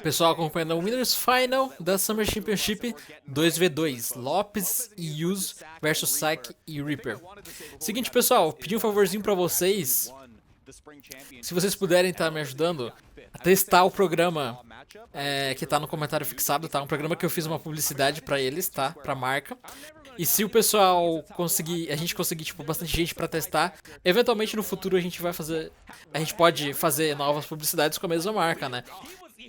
Pessoal, acompanhando o Winners Final da Summer Championship 2v2, Lopes e YUZ versus Sack e Reaper. Seguinte, pessoal, pedi um favorzinho pra vocês. Se vocês puderem estar me ajudando a testar o programa que tá no comentário fixado, tá? Um programa que eu fiz uma publicidade pra eles, tá? Pra marca. E se o pessoal conseguir, a gente conseguir, tipo, bastante gente pra testar, eventualmente no futuro a gente pode fazer novas publicidades com a mesma marca, né?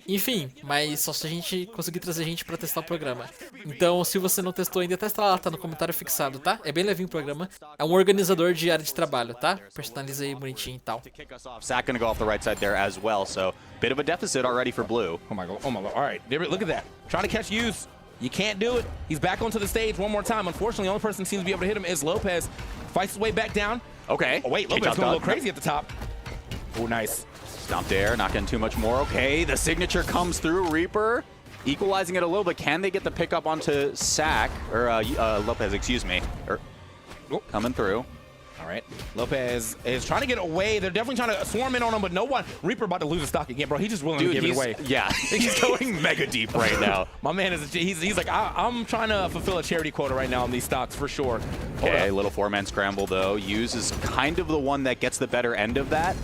Enfim, mas só se a gente conseguir trazer gente pra testar o programa. Então, se você não testou ainda, testa lá, tá no comentário fixado, tá? É bem levinho o programa. É um organizador de área de trabalho, tá? Personaliza aí bonitinho e tal. Sack gonna go off the right side there as well, so bit of a deficit already for blue. Oh my god, all right, look at that. Trying to catch YUZ. You can't do it. He's back onto the stage one more time. Unfortunately, the only person who seems to be able to hit him is Lopez. Fights his way back down. Okay. Oh wait, Lopez going a little crazy at the top. Oh, nice. Stomped air, not getting too much more. Okay, the signature comes through. Reaper equalizing it a little bit. Can they get the pickup onto Sack, or Lopez, excuse me. Coming through. All right, Lopez is trying to get away. They're definitely trying to swarm in on him, but no one. Reaper about to lose a stock again, bro. He's just willing to give it away. Yeah, he's going mega deep right now. My man he's like, I'm trying to fulfill a charity quota right now on these stocks for sure. Okay, little four-man scramble though. YUZ is kind of the one that gets the better end of that.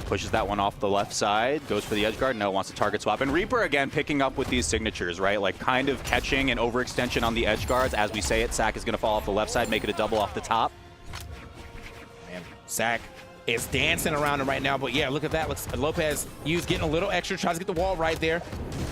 Pushes that one off the left side, goes for the edge guard, no, wants to target swap. And Reaper, again, picking up with these signatures, right? Like, kind of catching an overextension on the edge guards. As we say it, Sack is going to fall off the left side, make it a double off the top. Man, Sack is dancing around him right now, but yeah, look at that. Looks Lopez YUZ getting a little extra, tries to get the wall right there.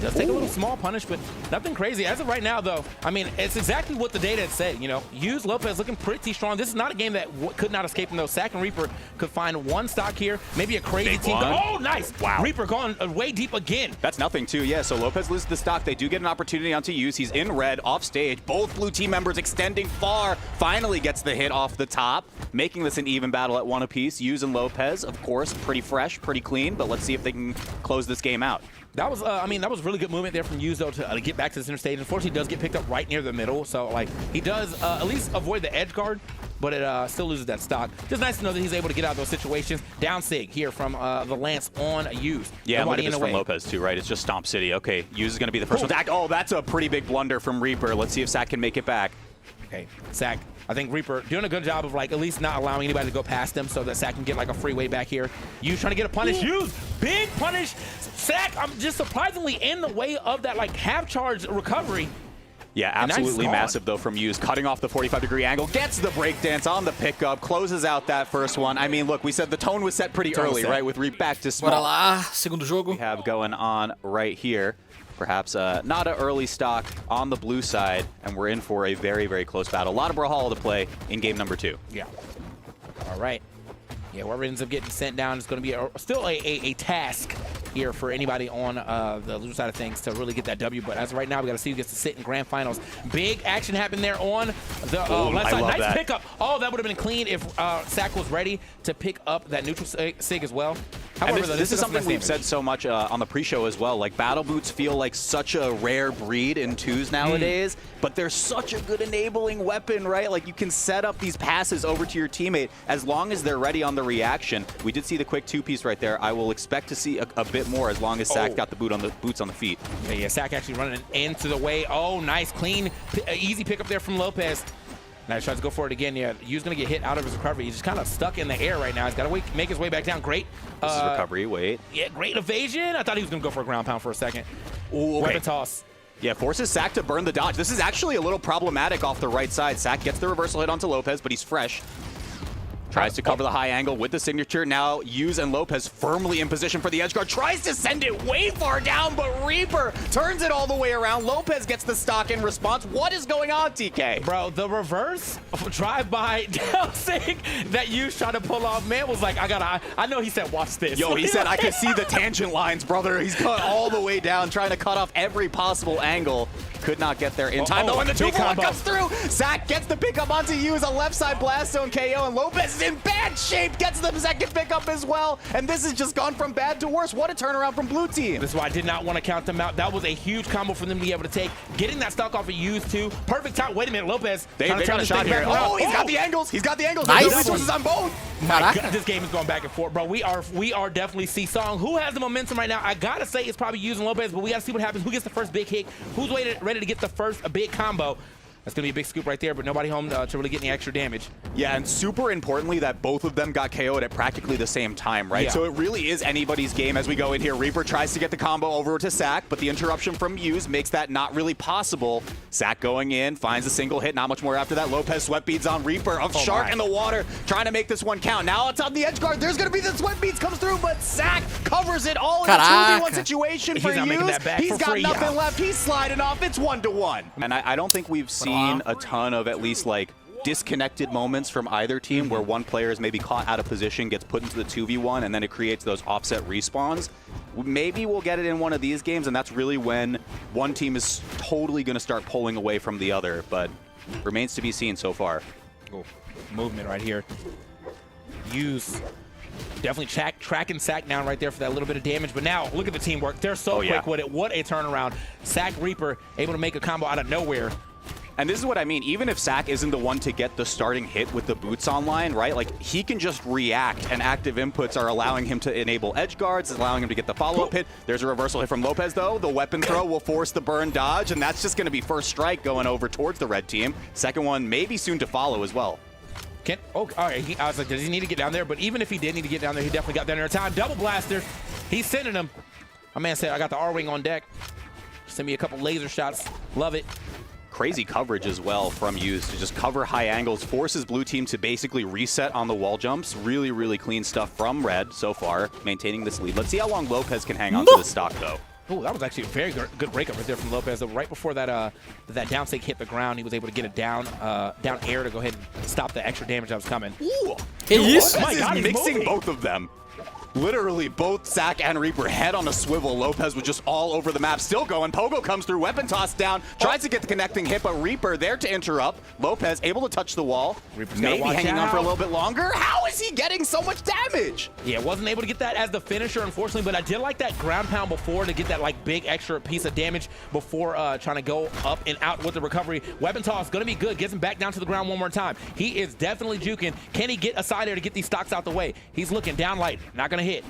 Does take a little small punish, but nothing crazy. As of right now, though, I mean, it's exactly what the data had said, you know. YUZ Lopez looking pretty strong. This is not a game that could not escape him, though. Sack and Reaper could find one stock here, maybe a crazy team. Oh, nice! Wow. Reaper going way deep again. That's nothing, too, yeah. So Lopez loses the stock. They do get an opportunity onto YUZ. He's in red, off stage. Both blue team members extending far. Finally gets the hit off the top, making this an even battle at one apiece. YUZ and Lopez, of course, pretty fresh, pretty clean, but let's see if they can close this game out. That was, I mean, that was really good movement there from YUZ, though, to get back to the center stage. Unfortunately, he does get picked up right near the middle, so, like, he does at least avoid the edge guard, but it still loses that stock. Just nice to know that he's able to get out of those situations. Down sig here from the Lance on YUZ. Yeah, look at this from Lopez, too, right? It's just Stomp City. Okay, YUZ is going to be the first one to act. Oh, that's a pretty big blunder from Reaper. Let's see if Sack can make it back. Okay, Sack. I think Reaper doing a good job of, like, at least not allowing anybody to go past him so that Sack can get, like, a freeway back here. YUZ trying to get a punish. YUZ, big punish. Sack, I'm just surprisingly in the way of that, like, half-charge recovery. Yeah, absolutely massive, though, from YUZ. Cutting off the 45-degree angle, gets the breakdance on the pickup, closes out that first one. I mean, look, we said the tone was set pretty early, right, with Reap back to small. Bora lá, segundo jogo. We have going on right here. Perhaps not an early stock on the blue side, and we're in for a very, very close battle. A lot of Brawlhalla to play in game number 2. Yeah. All right. Yeah, whoever ends up getting sent down is going to be still a task here for anybody on the loser side of things to really get that W. But as of right now, we got to see who gets to sit in grand finals. Big action happened there on the left side. Nice pickup. Oh, that would have been clean if Sack was ready to pick up that neutral sig as well. However, this is something we've said so much on the pre-show as well. Like, battle boots feel like such a rare breed in 2s nowadays, but they're such a good enabling weapon, right? Like, you can set up these passes over to your teammate as long as they're ready on the reaction. We did see the quick 2-piece right there. I will expect to see a bit more as long as Sack got the boots on the feet. Yeah, Sack actually running into the way. Oh, nice, clean, easy pickup there from Lopez. Now he tries to go for it again. Yeah, YUZ going to get hit out of his recovery. He's just kind of stuck in the air right now. He's got to make his way back down. Great. This is recovery. Wait. Yeah, great evasion. I thought he was going to go for a ground pound for a second. Ooh, okay. Weapon toss. Yeah, forces Sack to burn the dodge. This is actually a little problematic off the right side. Sack gets the reversal hit onto Lopez, but he's fresh. Tries to cover the high angle with the signature. Now YUZ and Lopez firmly in position for the edge guard. Tries to send it way far down, but Reaper turns it all the way around. Lopez gets the stock in response. What is going on, TK? Bro, the reverse drive-by down sig that YUZ tried to pull off, man was like, I know he said, watch this. Yo, he said, I can see the tangent lines, brother. He's cut all the way down, trying to cut off every possible angle. Could not get there in time, though, and the 2-for-1 comes through. Sack gets the pickup onto YUZ, a left side blast zone KO, and Lopez is in bad shape, gets the second pickup as well, and this has just gone from bad to worse. What a turnaround from blue team. This is why I did not want to count them out. That was a huge combo for them to be able to take. Getting that stock off of YUZ, too. Perfect time. Wait a minute, Lopez. They got a shot here. Oh, he's got the angles. He's got the angles. Nice. Resources on both. My God, this game is going back and forth, bro. We are definitely seesawing. Who has the momentum right now? I gotta say it's probably using Lopez, but we gotta see what happens. Who gets the first big hit? Who's ready to get the first big combo? That's going to be a big scoop right there, but nobody home to really get any extra damage. Yeah, and super importantly that both of them got KO'd at practically the same time, right? Yeah. So it really is anybody's game as we go in here. Reaper tries to get the combo over to Sack, but the interruption from YUZ makes that not really possible. Sack going in, finds a single hit, not much more after that. Lopez sweat beads on Reaper of Shark in the water, trying to make this one count. Now it's on the edge guard. There's going to be the sweat beads comes through, but Sack covers it all in a 2v1 situation for YUZ. He's got nothing left. He's sliding off. It's 1-1. And I don't think we've seen a ton of at least like disconnected moments from either team where one player is maybe caught out of position, gets put into the 2v1, and then it creates those offset respawns. Maybe we'll get it in one of these games, and that's really when one team is totally going to start pulling away from the other, but remains to be seen so far. Oh, movement right here. YUZ definitely tracking Sack down right there for that little bit of damage, but now look at the teamwork. They're so quick with it. What a turnaround. Sack Reaper able to make a combo out of nowhere. And this is what I mean, even if Sack isn't the one to get the starting hit with the boots online, right? Like, he can just react, and active inputs are allowing him to enable edge guards, allowing him to get the follow-up hit. There's a reversal hit from Lopez, though. The weapon throw will force the burn dodge, and that's just going to be first strike going over towards the red team. Second one maybe soon to follow as well. All right, I was like, does he need to get down there? But even if he did need to get down there, he definitely got down there in time. Double blaster. He's sending him. My man said, I got the R-Wing on deck. Send me a couple laser shots. Love it. Crazy coverage as well from YUZ to just cover high angles, forces blue team to basically reset on the wall jumps. Really, really clean stuff from red so far, maintaining this lead. Let's see how long Lopez can hang on to this stock, though. Oh, that was actually a very good breakup right there from Lopez. Right before that that down stick hit the ground, he was able to get a down air to go ahead and stop the extra damage that was coming. Ooh, He's mixing both of them. Literally, both Sack and Reaper head on a swivel. Lopez was just all over the map. Still going. Pogo comes through. Weapon toss down. Tries to get the connecting hit, but Reaper there to interrupt. Lopez able to touch the wall. Reaper's maybe hanging on for a little bit longer. How is he getting so much damage? Yeah, wasn't able to get that as the finisher, unfortunately, but I did like that ground pound before to get that like big extra piece of damage before trying to go up and out with the recovery. Weapon toss going to be good. Gets him back down to the ground one more time. He is definitely juking. Can he get a side air to get these stocks out the way? He's looking down light. Not going to hit.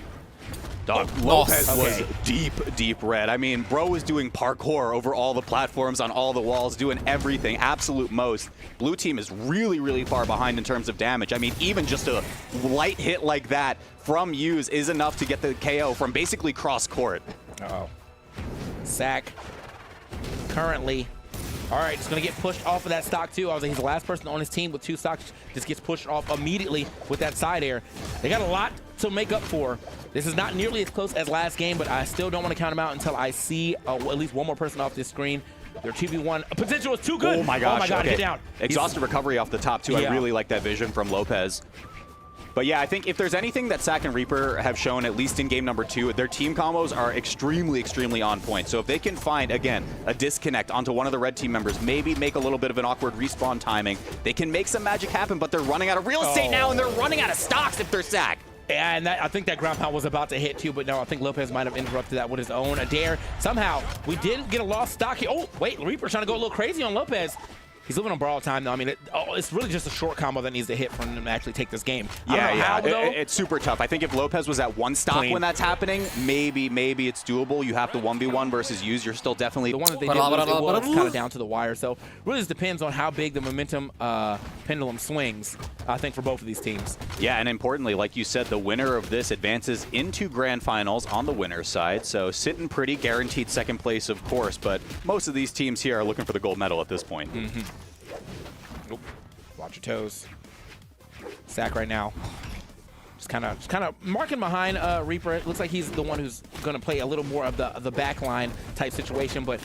Dog, Lopez was deep red. I mean, bro was doing parkour over all the platforms, on all the walls, doing everything, absolute most. Blue team is really, really far behind in terms of damage. I mean, even just a light hit like that from YUZ is enough to get the KO from basically cross court. Uh-oh. Sack currently, all right, just going to get pushed off of that stock too. I was like, he's the last person on his team with 2 stocks, just gets pushed off immediately with that side air. They got a lot to make up for. This is not nearly as close as last game, but I still don't want to count them out until I see at least one more person off this screen. Their 2v1 potential is too good. Oh my gosh, okay. Get down. Exhausted recovery off the top too. Yeah. I really like that vision from Lopez. But yeah, I think if there's anything that Sack and Reaper have shown, at least in game number 2, their team combos are extremely, extremely on point. So if they can find, again, a disconnect onto one of the red team members, maybe make a little bit of an awkward respawn timing, they can make some magic happen, but they're running out of real estate now, and they're running out of stocks if they're Sack. And I think that ground pound was about to hit too, but no, I think Lopez might have interrupted that with his own. A dare. Somehow, we did get a lost stock here. Oh, wait, Reaper trying to go a little crazy on Lopez. He's living on borrowed time, though. I mean, it's really just a short combo that needs to hit for him to actually take this game. Yeah. It's super tough. I think if Lopez was at 1 stock when that's happening, maybe it's doable. You have to 1v1 versus YUZ. You're still definitely... The one that they did was kind of down to the wire. So really just depends on how big the momentum pendulum swings, I think, for both of these teams. Yeah, and importantly, like you said, the winner of this advances into grand finals on the winner's side. So sitting pretty, guaranteed second place, of course. But most of these teams here are looking for the gold medal at this point. Nope. Watch your toes. Sack right now. Just kind of marking behind Reaper. It looks like he's the one who's going to play a little more of the back line type situation, but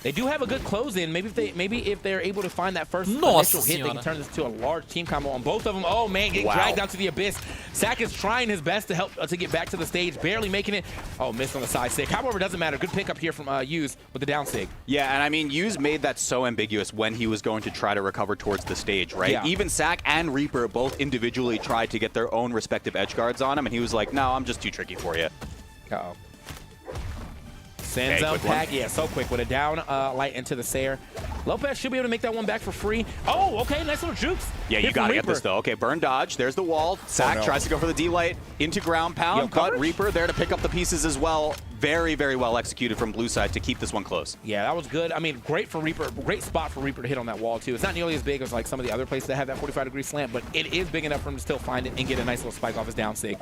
they do have a good close in. Maybe if they're able to find that first initial hit, they can turn this to a large team combo on both of them. Oh man, getting dragged down to the abyss. Sack is trying his best to help to get back to the stage, barely making it. Oh, missed on the side sig. However, it doesn't matter. Good pickup here from YUZ with the down sig. Yeah, and I mean, YUZ made that so ambiguous when he was going to try to recover towards the stage, right? Yeah. Even Sack and Reaper both individually tried to get their own respective edge guards on him, and he was like, no, I'm just too tricky for you. Uh-oh. Sends Okay, up quick one. pack. Yeah, so quick with a down light into the Sayer. Lopez should be able to make that one back for free. Oh, okay, nice little jukes. Yeah, Hit you from gotta get Reaper. this though. Okay, burn dodge. There's the wall. Sack no. tries to go for the D-light into ground pound, Yo, but coverage? Reaper there to pick up the pieces as well. Very, very well executed from blue side to keep this one close. Yeah, that was good. I mean, great for Reaper. Great spot for Reaper to hit on that wall, too. It's not nearly as big as like some of the other places that have that 45-degree slant, but it is big enough for him to still find it and get a nice little spike off his down sig.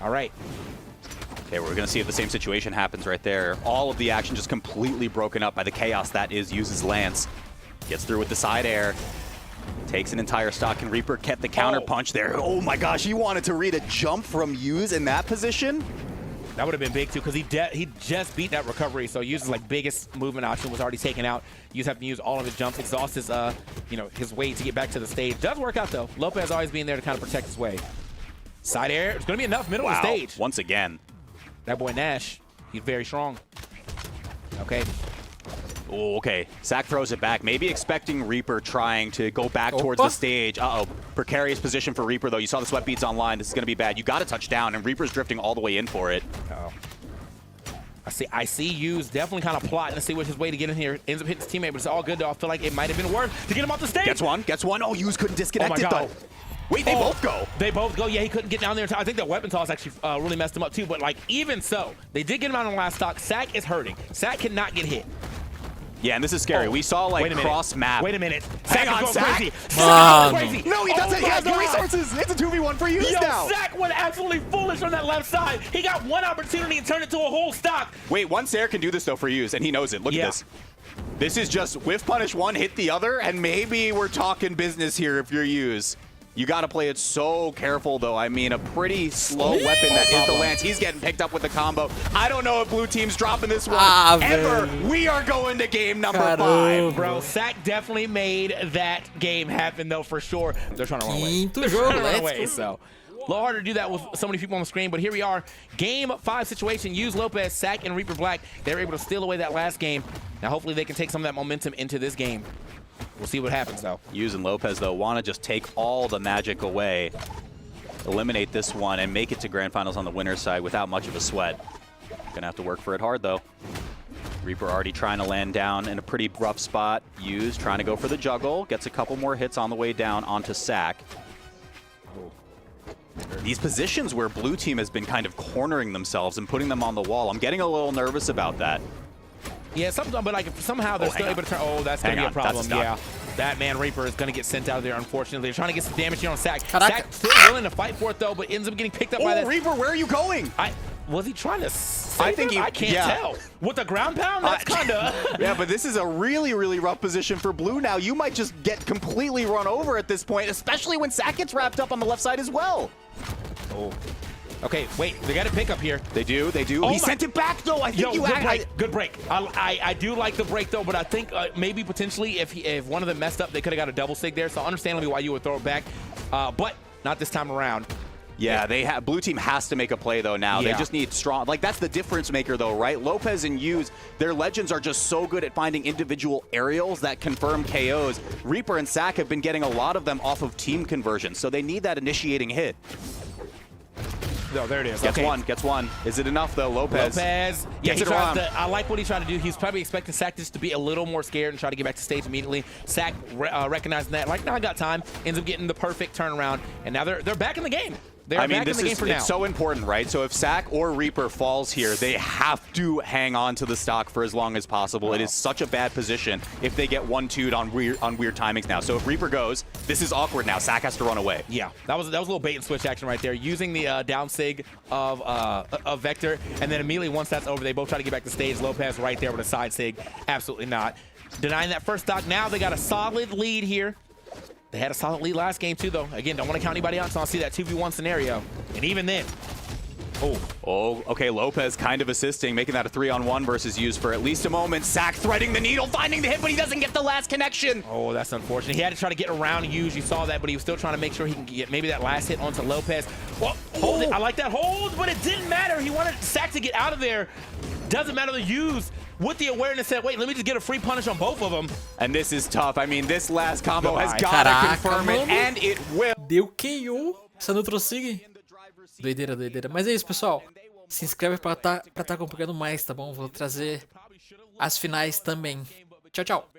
All right. Okay, we're gonna see if the same situation happens right there. All of the action just completely broken up by the chaos that is YUZ's Lance. Gets through with the side air. Takes an entire stock, and Reaper kept the counter punch there. Oh my gosh, he wanted to read a jump from YUZ in that position. That would have been big, too, because he just beat that recovery, so YUZ's like biggest movement option was already taken out. YUZ have to use all of his jumps, exhaust his, his way to get back to the stage. Does work out, though. Lopez always being there to kind of protect his way. Side air, it's going to be enough middle of the stage. Once again. That boy Nash, he's very strong. Okay. Oh, okay. Sack throws it back, maybe expecting Reaper trying to go back towards the stage. Uh-oh. Precarious position for Reaper, though. You saw the sweat beads online. This is going to be bad. You got to touch down, and Reaper's drifting all the way in for it. Uh-oh. I see YUZ definitely kind of plotting to see which his way to get in here. Ends up hitting his teammate, but it's all good, though. I feel like it might have been worth to get him off the stage. Gets one. Oh, YUZ couldn't disconnect it, though. Wait, they both go. They both go. Yeah, he couldn't get down there in time. I think that weapon toss actually really messed him up, too. But, like, even so, they did get him out on the last stock. Sack is hurting. Sack cannot get hit. Yeah, and this is scary. We saw, like, cross map. Wait a minute. Hang on, Sack. Crazy. Sack is crazy. No, he doesn't. He has no resources. It's a 2v1 for YUZ now. Sack went absolutely foolish on that left side. He got one opportunity and turned it to a whole stock. Wait, one Sayer can do this, though, for YUZ, and he knows it. Look at this. This is just whiff punish one, hit the other, and maybe we're talking business here if you're YUZ. You got to play it so careful, though. I mean, a pretty slow weapon that is the Lance. He's getting picked up with the combo. I don't know if blue team's dropping this one ever. We are going to game number 5. Bro, Sack definitely made that game happen, though, for sure. They're trying to run away. They're trying to run away, so. A little harder to do that with so many people on the screen, but here we are. Game 5 situation. YUZ, Lopez, Sack, and Reaper Black. They were able to steal away that last game. Now, hopefully, they can take some of that momentum into this game. We'll see what happens, though. YUZ and Lopez, though, want to just take all the magic away, eliminate this one, and make it to Grand Finals on the winner's side without much of a sweat. Gonna have to work for it hard, though. Reaper already trying to land down in a pretty rough spot. YUZ trying to go for the juggle. Gets a couple more hits on the way down onto Sack. These positions where blue team has been kind of cornering themselves and putting them on the wall, I'm getting a little nervous about that. Yeah, sometimes, but like if somehow they're still able to turn. Oh, that's going to be a problem. Yeah, that man Reaper is going to get sent out of there, unfortunately. They're trying to get some damage here on Sack. Sack still willing to fight for it, though, but ends up getting picked up by that. Reaper, where are you going? Was he trying to save I think him? I can't tell. With the ground pound, that's kind of... Yeah, but this is a really, really rough position for blue now. You might just get completely run over at this point, especially when Sack gets wrapped up on the left side as well. Oh. Okay, wait, they got a pickup here. They do. Oh, he sent it back, though. I think good break. I do like the break, though, but I think maybe potentially if one of them messed up, they could have got a double sig there. So understandably why you would throw it back, but not this time around. Yeah, blue team has to make a play, though, now. Yeah. They just need strong. Like, that's the difference maker, though, right? Lopez and YUZ, their legends are just so good at finding individual aerials that confirm KOs. Reaper and Sack have been getting a lot of them off of team conversions, so they need that initiating hit. No, there it is. Gets one. Is it enough, though? Lopez. Yeah, I like what he tried to do. He's probably expecting Sack just to be a little more scared and try to get back to stage immediately. Sack recognizing that, like, now I got time, ends up getting the perfect turnaround, and now they're back in the game. I mean, it's so important, right? So if Sack or Reaper falls here, they have to hang on to the stock for as long as possible. It is such a bad position if they get 1-2'd on weird timings now. So if Reaper goes, this is awkward now. Sack has to run away. Yeah, that was a little bait and switch action right there, using the down sig of Vector, and then immediately once that's over, they both try to get back to stage. Lopez right there with a side sig. Absolutely not. Denying that first stock. Now they got a solid lead here. They had a solid lead last game, too, though. Again, don't want to count anybody out until I see that 2v1 scenario. And even then, okay, Lopez kind of assisting, making that a 3-on-1 versus YUZ for at least a moment. Sack threading the needle, finding the hit, but he doesn't get the last connection. Oh, that's unfortunate. He had to try to get around YUZ. You saw that, but he was still trying to make sure he can get maybe that last hit onto Lopez. Well, hold it. I like that hold, but it didn't matter. He wanted Sack to get out of there. Doesn't matter the YUZ. With the awareness said, wait, let me just get a free punish on both of them. And this is tough. I mean, this last combo has got to confirm it, and it will. Deu KO essa Neutral Sig. Doideira. Mas é isso, pessoal. se inscreve pra tá acompanhando mais, tá bom? Vou trazer as finais também. Tchau, tchau.